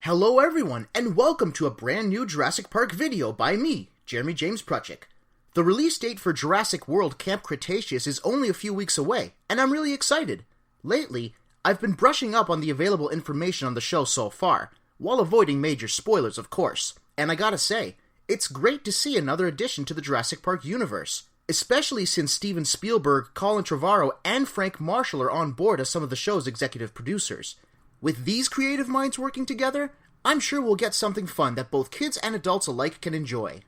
Hello everyone, and welcome to a brand new Jurassic Park video by me, Jeremy James Prutchick. The release date for Jurassic World Camp Cretaceous is only a few weeks away, and I'm really excited. Lately, I've been brushing up on the available information on the show so far, while avoiding major spoilers of course, and I gotta say, it's great to see another addition to the Jurassic Park universe, especially since Steven Spielberg, Colin Trevorrow, and Frank Marshall are on board as some of the show's executive producers. With these creative minds working together, I'm sure we'll get something fun that both kids and adults alike can enjoy.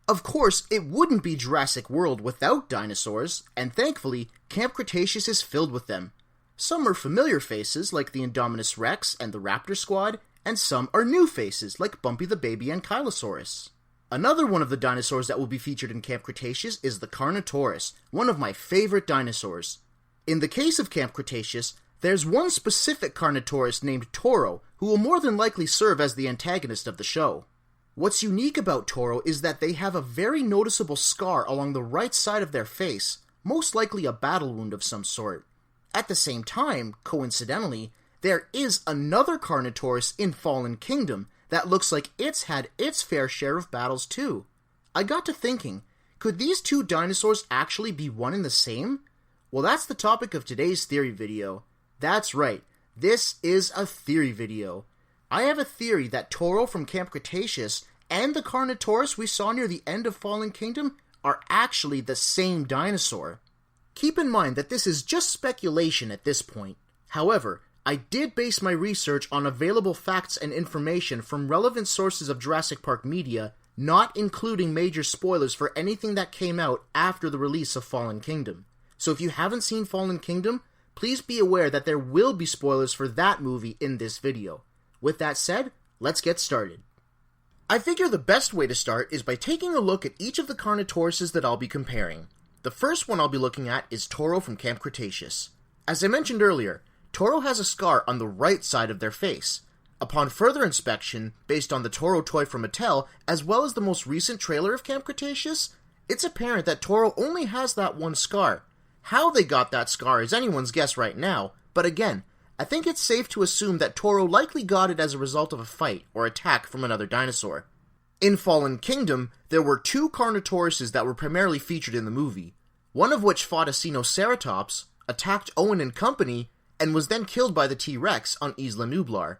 Of course, it wouldn't be Jurassic World without dinosaurs, and thankfully, Camp Cretaceous is filled with them. Some are familiar faces like the Indominus Rex and the Raptor Squad, and some are new faces like Bumpy the Baby and Ankylosaurus. Another one of the dinosaurs that will be featured in Camp Cretaceous is the Carnotaurus, one of my favorite dinosaurs. In the case of Camp Cretaceous, there's one specific Carnotaurus named Toro, who will more than likely serve as the antagonist of the show. What's unique about Toro is that they have a very noticeable scar along the right side of their face, most likely a battle wound of some sort. At the same time, coincidentally, there is another Carnotaurus in Fallen Kingdom that looks like it's had its fair share of battles too. I got to thinking, could these two dinosaurs actually be one and the same? Well, that's the topic of today's theory video. That's right, this is a theory video. I have a theory that Toro from Camp Cretaceous and the Carnotaurus we saw near the end of Fallen Kingdom are actually the same dinosaur. Keep in mind that this is just speculation at this point. However, I did base my research on available facts and information from relevant sources of Jurassic Park media, not including major spoilers for anything that came out after the release of Fallen Kingdom. So if you haven't seen Fallen Kingdom, please be aware that there will be spoilers for that movie in this video. With that said, let's get started. I figure the best way to start is by taking a look at each of the Carnotauruses that I'll be comparing. The first one I'll be looking at is Toro from Camp Cretaceous. As I mentioned earlier, Toro has a scar on the right side of their face. Upon further inspection, based on the Toro toy from Mattel, as well as the most recent trailer of Camp Cretaceous, it's apparent that Toro only has that one scar. How they got that scar is anyone's guess right now, but again, I think it's safe to assume that Toro likely got it as a result of a fight or attack from another dinosaur. In Fallen Kingdom, there were two Carnotauruses that were primarily featured in the movie, one of which fought a Sinoceratops, attacked Owen and company, and was then killed by the T-Rex on Isla Nublar.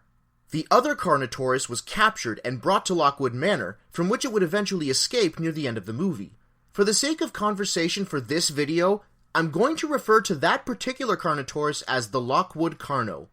The other Carnotaurus was captured and brought to Lockwood Manor, from which it would eventually escape near the end of the movie. For the sake of conversation for this video, I'm going to refer to that particular Carnotaurus as the Lockwood Carno.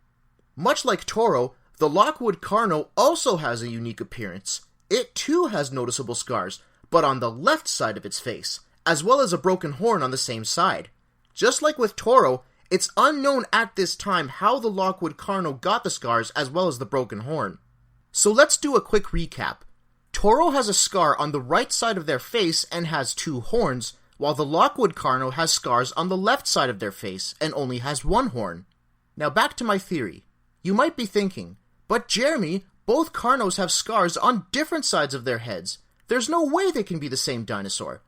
Much like Toro, the Lockwood Carno also has a unique appearance. It too has noticeable scars, but on the left side of its face, as well as a broken horn on the same side. Just like with Toro, it's unknown at this time how the Lockwood Carno got the scars as well as the broken horn. So let's do a quick recap. Toro has a scar on the right side of their face and has two horns, while the Lockwood Carno has scars on the left side of their face and only has one horn. Now back to my theory. You might be thinking, but Jeremy, both Carnos have scars on different sides of their heads. There's no way they can be the same dinosaur.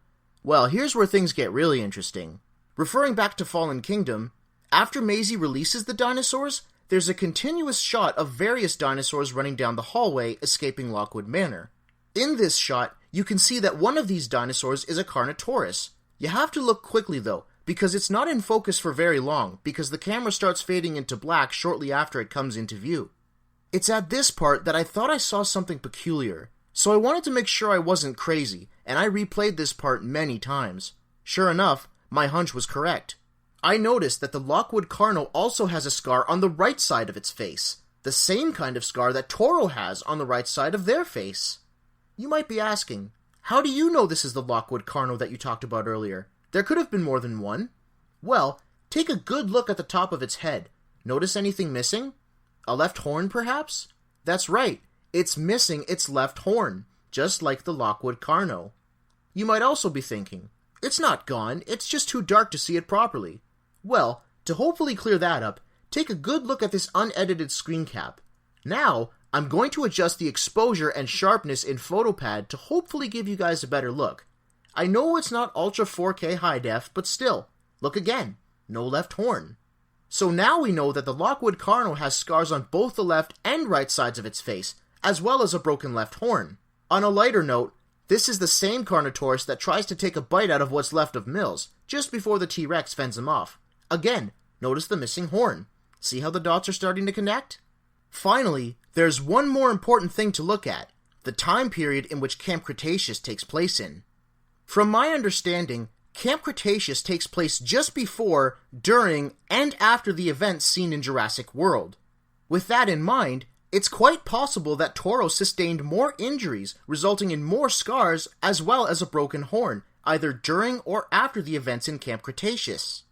Well, here's where things get really interesting. Referring back to Fallen Kingdom, after Maisie releases the dinosaurs, there's a continuous shot of various dinosaurs running down the hallway escaping Lockwood Manor. In this shot, you can see that one of these dinosaurs is a Carnotaurus. You have to look quickly though, because it's not in focus for very long, because the camera starts fading into black shortly after it comes into view. It's at this part that I thought I saw something peculiar, so I wanted to make sure I wasn't crazy, and I replayed this part many times. Sure enough, my hunch was correct. I noticed that the Lockwood Carno also has a scar on the right side of its face, the same kind of scar that Toro has on the right side of their face. You might be asking, how do you know this is the Lockwood Carno that you talked about earlier? There could have been more than one. Well, take a good look at the top of its head. Notice anything missing? A left horn, perhaps? That's right, it's missing its left horn, just like the Lockwood Carno. You might also be thinking, it's not gone, it's just too dark to see it properly. Well, to hopefully clear that up, take a good look at this unedited screen cap. Now, I'm going to adjust the exposure and sharpness in PhotoPad to hopefully give you guys a better look. I know it's not Ultra 4K high def, but still, look again, no left horn. So now we know that the Lockwood Carno has scars on both the left and right sides of its face, as well as a broken left horn. On a lighter note, this is the same Carnotaurus that tries to take a bite out of what's left of Mills, just before the T-Rex fends him off. Again, notice the missing horn. See how the dots are starting to connect? Finally, there's one more important thing to look at, the time period in which Camp Cretaceous takes place in. From my understanding, Camp Cretaceous takes place just before, during, and after the events seen in Jurassic World. With that in mind, it's quite possible that Toro sustained more injuries, resulting in more scars as well as a broken horn, either during or after the events in Camp Cretaceous.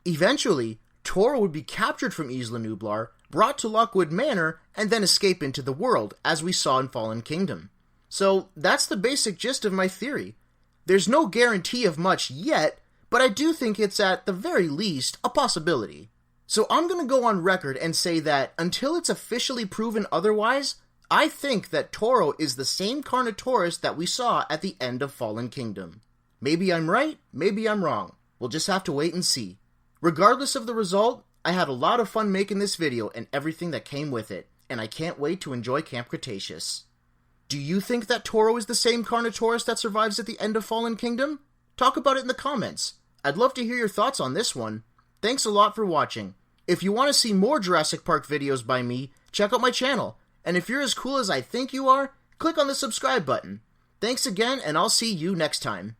Eventually, Toro would be captured from Isla Nublar, brought to Lockwood Manor, and then escape into the world, as we saw in Fallen Kingdom. So, that's the basic gist of my theory. There's no guarantee of much yet, but I do think it's at the very least a possibility. So I'm going to go on record and say that until it's officially proven otherwise, I think that Toro is the same Carnotaurus that we saw at the end of Fallen Kingdom. Maybe I'm right, maybe I'm wrong. We'll just have to wait and see. Regardless of the result, I had a lot of fun making this video and everything that came with it, and I can't wait to enjoy Camp Cretaceous. Do you think that Toro is the same Carnotaurus that survives at the end of Fallen Kingdom? Talk about it in the comments. I'd love to hear your thoughts on this one. Thanks a lot for watching. If you want to see more Jurassic Park videos by me, check out my channel. And if you're as cool as I think you are, click on the subscribe button. Thanks again, and I'll see you next time.